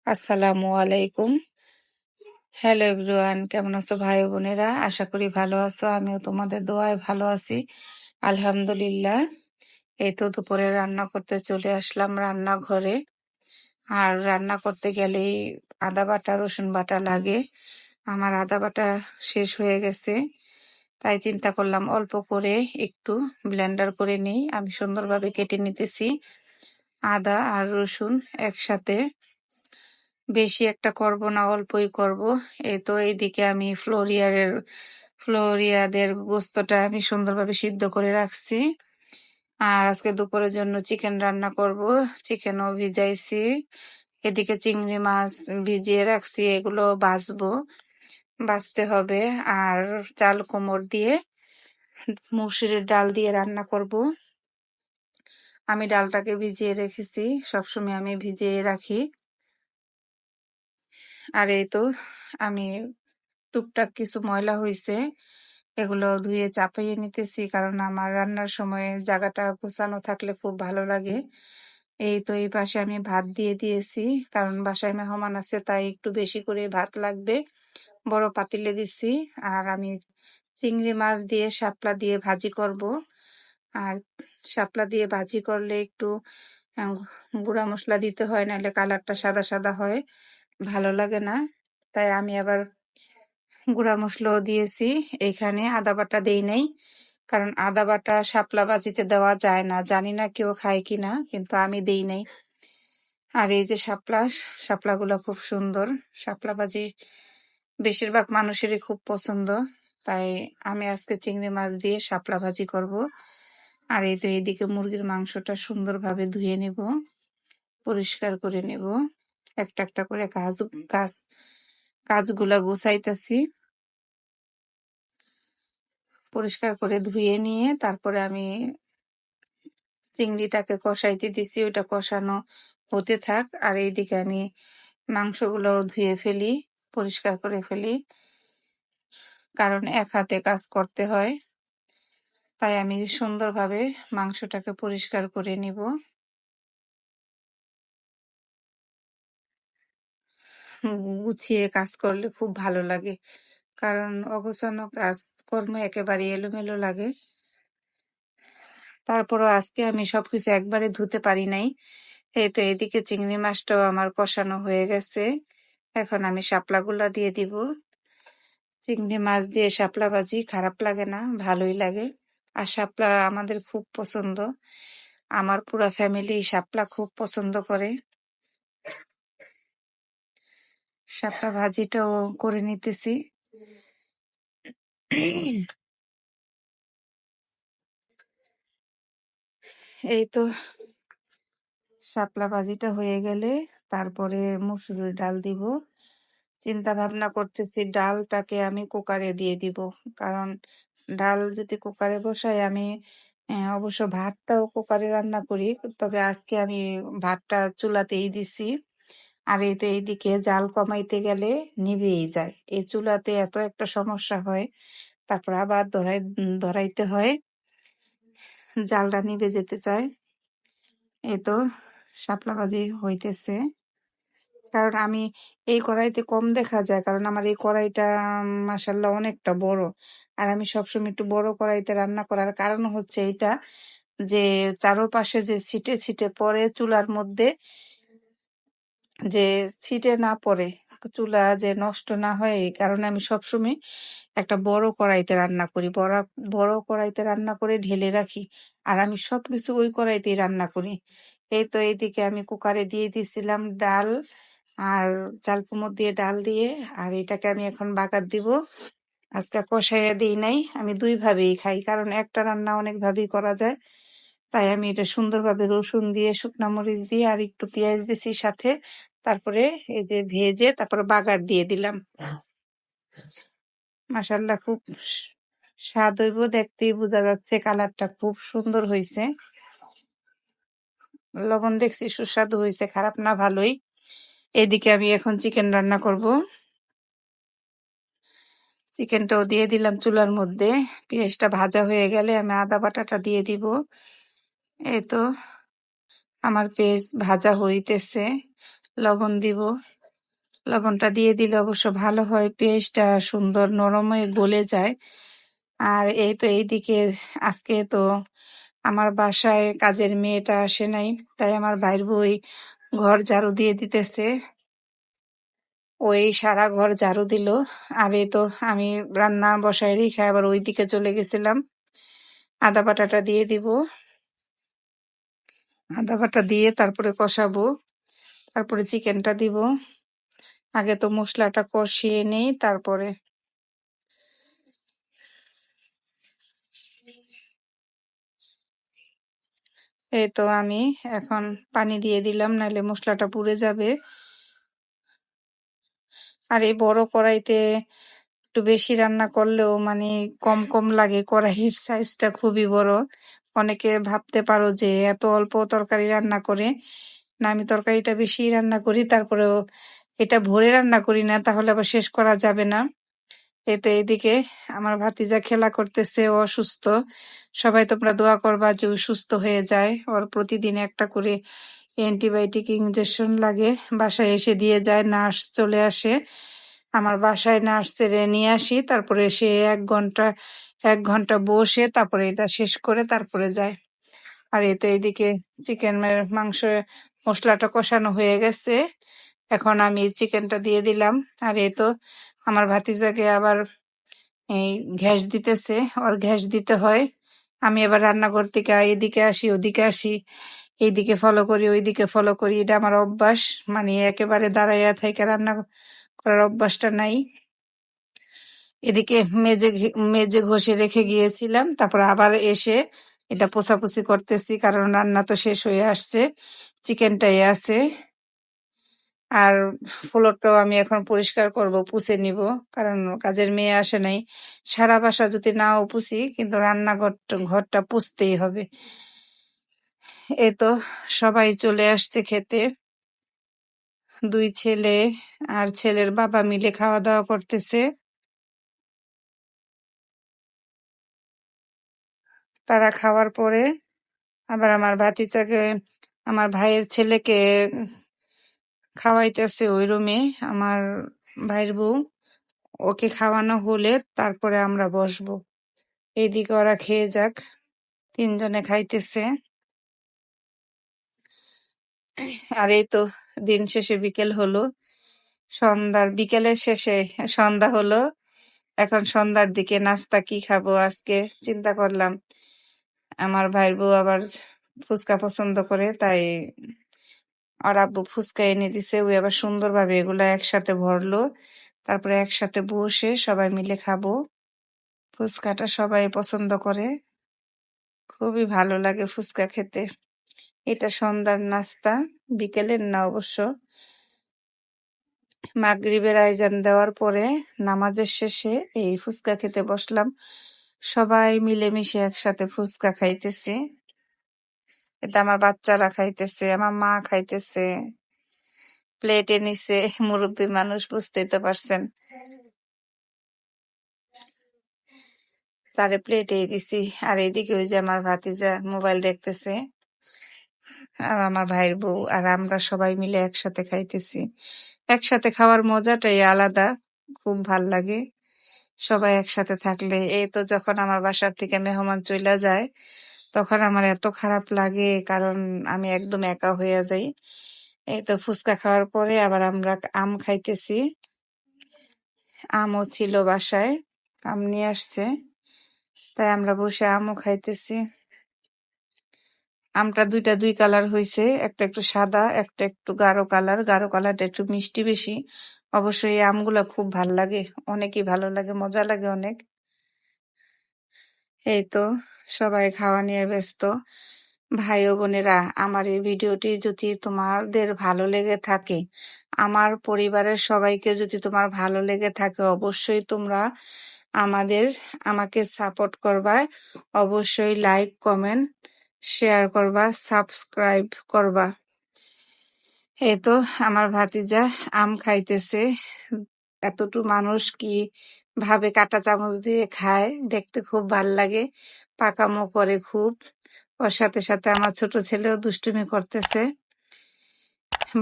আসসালামু আলাইকুম। Hello everyone, কেমন আছো ভাই ও বোনেরা? আশা করি ভালো আছো। আমিও তোমাদের দোয়ায় ভালো আছি, আলহামদুলিল্লাহ। এই তো দুপুরে রান্না করতে চলে আসলাম রান্নাঘরে। আর রান্না করতে গেলেই আদা বাটা রসুন বাটা লাগে। আমার আদা বাটা শেষ হয়ে গেছে, তাই চিন্তা করলাম অল্প করে একটু ব্লেন্ডার করে নিই। আমি সুন্দরভাবে কেটে নিতেছি আদা আর রসুন একসাথে। বেশি একটা করব না, অল্পই করব। এই তো এইদিকে আমি ফ্লোরিয়াদের গোস্তটা আমি সুন্দরভাবে সিদ্ধ করে রাখছি। আর আজকে দুপুরের জন্য চিকেন রান্না করব। চিকেনও ভিজাইছি, এদিকে চিংড়ি মাছ ভিজিয়ে রাখছি, এগুলো ভাজতে হবে। আর চাল কুমড় দিয়ে মুসুরির ডাল দিয়ে রান্না করব। আমি ডালটাকে ভিজিয়ে রেখেছি, সবসময় আমি ভিজিয়ে রাখি। আর এই তো আমি টুকটাক কিছু ময়লা হয়েছে, এগুলো ধুয়ে চাপিয়ে নিতেছি, কারণ আমার রান্নার সময় জায়গাটা গোছানো থাকলে খুব ভালো লাগে। এই তো এই পাশে আমি ভাত দিয়ে দিয়েছি, কারণ বাসায় মেহমান আছে, তাই একটু বেশি করে ভাত লাগবে। বড় পাতিলে দিছি। আর আমি চিংড়ি মাছ দিয়ে শাপলা দিয়ে ভাজি করব। আর শাপলা দিয়ে ভাজি করলে একটু আহ, গুঁড়া মশলা দিতে হয়, নাহলে কালারটা সাদা সাদা হয়, ভালো লাগে না। তাই আমি আবার গুঁড়া মশলাও দিয়েছি। এখানে আদা বাটা দেই নাই, কারণ আদা বাটা শাপলা ভাজিতে দেওয়া যায় না, জানি না কেউ খায় কিনা, কিন্তু আমি দেই নাই। আর এই যে শাপলাগুলো খুব সুন্দর। শাপলা ভাজি বেশিরভাগ মানুষেরই খুব পছন্দ, তাই আমি আজকে চিংড়ি মাছ দিয়ে শাপলা ভাজি করব। আর এই তো এইদিকে মুরগির মাংসটা সুন্দরভাবে ধুয়ে নেব, পরিষ্কার করে নেব। একটা একটা করে কাজ কাজগুলা গুছাইতেছি। পরিষ্কার করে ধুয়ে নিয়ে তারপরে আমি চিংড়িটাকে কষাইতে দিছি, ওটা কষানো হতে থাক। আর এইদিকে আমি মাংসগুলো ধুয়ে ফেলি, পরিষ্কার করে ফেলি, কারণ এক হাতে কাজ করতে হয়। তাই আমি সুন্দরভাবে মাংসটাকে পরিষ্কার করে নিব। গুছিয়ে কাজ করলে খুব ভালো লাগে, কারণ অগোছানো কাজকর্ম একেবারে এলোমেলো লাগে। তারপরও আজকে আমি সবকিছু একবারে ধুতে পারি নাই। এই তো এদিকে চিংড়ি মাছটাও আমার কষানো হয়ে গেছে। এখন আমি শাপলাগুলা দিয়ে দিব। চিংড়ি মাছ দিয়ে শাপলা ভাজি খারাপ লাগে না, ভালোই লাগে। আর শাপলা আমাদের খুব পছন্দ, আমার পুরা ফ্যামিলি শাপলা খুব পছন্দ করে। শাপলা ভাজিটাও করে নিতেছি। এই তো শাপলা ভাজিটা হয়ে গেলে তারপরে মুসুরির ডাল দিব। চিন্তা ভাবনা করতেছি ডালটাকে আমি কুকারে দিয়ে দিব, কারণ ডাল যদি কুকারে বসাই, আমি অবশ্য ভাতটাও কুকারে রান্না করি, তবে আজকে আমি ভাতটা চুলাতেই দিছি। আর এই তো এইদিকে জাল কমাইতে গেলে নিভেই যায়, এই চুলাতে এত একটা সমস্যা হয়, তারপর আবার ধরাইতে হয়, জালটা নিভে যেতে চায়। এই তো শাপলা ভাজি হইতেছে, কারণ আমি এই কড়াইতে কম দেখা যায়, কারণ আমার এই কড়াইটা মাশাল্লাহ অনেকটা বড়। আর আমি সবসময় একটু বড় কড়াইতে রান্না করার কারণ হচ্ছে এইটা, যে চারোপাশে যে ছিটে ছিটে পড়ে চুলার মধ্যে, যে ছিটে না পড়ে, চুলা যে নষ্ট না হয়, এই কারণে আমি সবসময় একটা বড় কড়াইতে রান্না করি। বড় কড়াইতে রান্না করে ঢেলে রাখি, আর আমি সবকিছু ওই কড়াইতেই রান্না করি। এই তো এইদিকে আমি কুকারে দিয়ে দিয়েছিলাম ডাল, আর চাল কুমড় দিয়ে ডাল দিয়ে, আর এটাকে আমি এখন বাগার দিব। আজকে কষাইয়া দিই নাই, আমি দুই ভাবেই খাই, কারণ একটা রান্না অনেক ভাবেই করা যায়। তাই আমি এটা সুন্দরভাবে রসুন দিয়ে শুকনা মরিচ দিয়ে আর একটু পেঁয়াজ দিছি সাথে, তারপরে এই যে ভেজে তারপরে বাগার দিয়ে দিলাম। মাশাল্লাহ খুব স্বাদ হইব, দেখতেই বোঝা যাচ্ছে কালারটা খুব সুন্দর হয়েছে। লবণ দেখছি সুস্বাদু হয়েছে, খারাপ না, ভালোই। এদিকে আমি এখন চিকেন রান্না করব। চিকেনটাও দিয়ে দিলাম চুলার মধ্যে। পেঁয়াজটা ভাজা হয়ে গেলে আমি আদা বাটাটা দিয়ে দিব। এই তো আমার পেঁয়াজ ভাজা হইতেছে, লবণ দিব। লবণটা দিয়ে দিলে অবশ্য ভালো হয়, পেঁয়াজটা সুন্দর নরম হয়ে গলে যায়। আর এই তো এইদিকে আজকে তো আমার বাসায় কাজের মেয়েটা আসে নাই, তাই আমার ভাইয়ের বই ঘর ঝাড়ু দিয়ে দিতেছে। ওই সারা ঘর ঝাড়ু দিল। আর এই তো আমি রান্না বসায় রেখে আবার ওই দিকে চলে গেছিলাম। আদা বাটাটা দিয়ে দিব, আদা বাটা দিয়ে তারপরে কষাবো, তারপরে চিকেনটা দিব। আগে তো মশলাটা কষিয়ে নেই, তারপরে এই তো আমি এখন পানি দিয়ে দিলাম, নাহলে মশলাটা পুড়ে যাবে। আর এই বড় কড়াইতে একটু বেশি রান্না করলেও মানে কম কম লাগে, কড়াইয়ের সাইজটা খুবই বড়। অনেকে ভাবতে পারো যে এত অল্প তরকারি রান্না করে, না আমি তরকারিটা বেশি রান্না করি, তারপরেও এটা ভরে রান্না করি না, তাহলে আবার শেষ করা যাবে না। এই তো এইদিকে আমার ভাতিজা খেলা করতেছে, ও অসুস্থ। সবাই তোমরা দোয়া করবা যে ও সুস্থ হয়ে যায়। ওর প্রতিদিন একটা করে অ্যান্টিবায়োটিক ইনজেকশন লাগে, বাসায় এসে দিয়ে যায়, নার্স চলে আসে। আমার বাসায় নার্স ছেড়ে নিয়ে আসি, তারপরে সে 1 ঘন্টা বসে তারপরে এটা শেষ করে তারপরে যায়। আর এই তো এইদিকে চিকেনের মাংস মশলাটা কষানো হয়ে গেছে, এখন আমি চিকেনটা দিয়ে দিলাম। আর এই তো আমার ভাতিজাকে আবার এই গ্যাস দিতেছে, ওর গ্যাস দিতে হয়। আমি আবার রান্নাঘর থেকে এদিকে আসি ওদিকে আসি, এইদিকে ফলো করি ওইদিকে ফলো করি, এটা আমার অভ্যাস। মানে একেবারে দাঁড়াইয়া থেকে রান্না করার অভ্যাসটা নাই। এদিকে মেজে ঘষে রেখে গিয়েছিলাম, তারপর আবার এসে এটা পোছাপুছি করতেছি, কারণ রান্না তো শেষ হয়ে আসছে, চিকেনটাই আছে। আর ফ্লোরটাও আমি এখন পরিষ্কার করব, পুছে নিব, কারণ কাজের মেয়ে আসে নাই। সারা বাসা যদি নাও পুছি, কিন্তু ঘরটা পুছতেই হবে। এ তো সবাই চলে আসছে খেতে, 2 ছেলে আর ছেলের বাবা মিলে খাওয়া দাওয়া করতেছে। তারা খাওয়ার পরে আবার আমার ভাতিজাকে, আমার ভাইয়ের ছেলেকে খাওয়াইতেছে ওই রুমে আমার ভাইয়ের বউ। ওকে খাওয়ানো হলে তারপরে আমরা বসবো। এইদিকে ওরা খেয়ে যাক, 3 জনে খাইতেছে। আর এই তো দিন শেষে বিকেল হলো, বিকেলের শেষে সন্ধ্যা হলো। এখন সন্ধ্যার দিকে নাস্তা কি খাবো আজকে চিন্তা করলাম। আমার ভাইয়ের বউ আবার ফুচকা পছন্দ করে, তাই আর আব্বু ফুচকা এনে দিছে। ওই আবার সুন্দরভাবে এগুলা একসাথে ভরলো, তারপরে একসাথে বসে সবাই মিলে খাবো। ফুচকাটা সবাই পছন্দ করে, খুবই ভালো লাগে ফুচকা খেতে। এটা সন্ধ্যার নাস্তা, বিকেলের না অবশ্য। মাগরিবের আজান দেওয়ার পরে নামাজের শেষে এই ফুচকা খেতে বসলাম। সবাই মিলেমিশে একসাথে ফুচকা খাইতেছি। এটা আমার বাচ্চারা খাইতেছে, আমার মা খাইতেছে, প্লেটে নিছে। মুরব্বী মানুষ, বুঝতেই তো পারছেন, তারে প্লেটেই দিছি। আর এইদিকে ওই যে আমার ভাতিজা মোবাইল দেখতেছে, আর আমার ভাইয়ের বউ আর আমরা সবাই মিলে একসাথে খাইতেছি। একসাথে খাওয়ার মজাটাই আলাদা, খুব ভাল লাগে সবাই একসাথে থাকলে। এই তো যখন আমার বাসার থেকে মেহমান চইলা যায়, তখন আমার এত খারাপ লাগে, কারণ আমি একদম একা হয়ে যাই। এই তো ফুচকা খাওয়ার পরে আবার আমরা আম খাইতেছি। আমও ছিল বাসায়, আম নিয়ে আসছে, তাই আমরা বসে আমও খাইতেছি। আমটা 2 কালার হয়েছে, একটা একটু সাদা, একটা একটু গাঢ় কালার। গাঢ় কালারটা একটু মিষ্টি বেশি। অবশ্যই এই আমগুলা খুব ভাল লাগে, অনেকই ভালো লাগে, মজা লাগে অনেক। এই তো সবাই খাওয়া নিয়ে ব্যস্ত। ভাই ও বোনেরা, আমার এই ভিডিওটি যদি তোমাদের ভালো লেগে থাকে, আমার পরিবারের সবাইকে যদি তোমার ভালো লেগে থাকে, অবশ্যই তোমরা আমাদের আমাকে সাপোর্ট করবা। অবশ্যই লাইক, কমেন্ট, শেয়ার করবা, সাবস্ক্রাইব করবা। এই তো আমার ভাতিজা আম খাইতেছে। এতটু মানুষ কি ভাবে কাঁটা চামচ দিয়ে খায়, দেখতে খুব ভাল লাগে। পাকামো করে খুব। ওর সাথে সাথে আমার ছোট ছেলেও দুষ্টুমি করতেছে।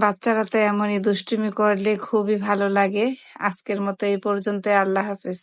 বাচ্চারা তো এমনই দুষ্টুমি করলে খুবই ভালো লাগে। আজকের মতো এই পর্যন্ত। আল্লাহ হাফেজ।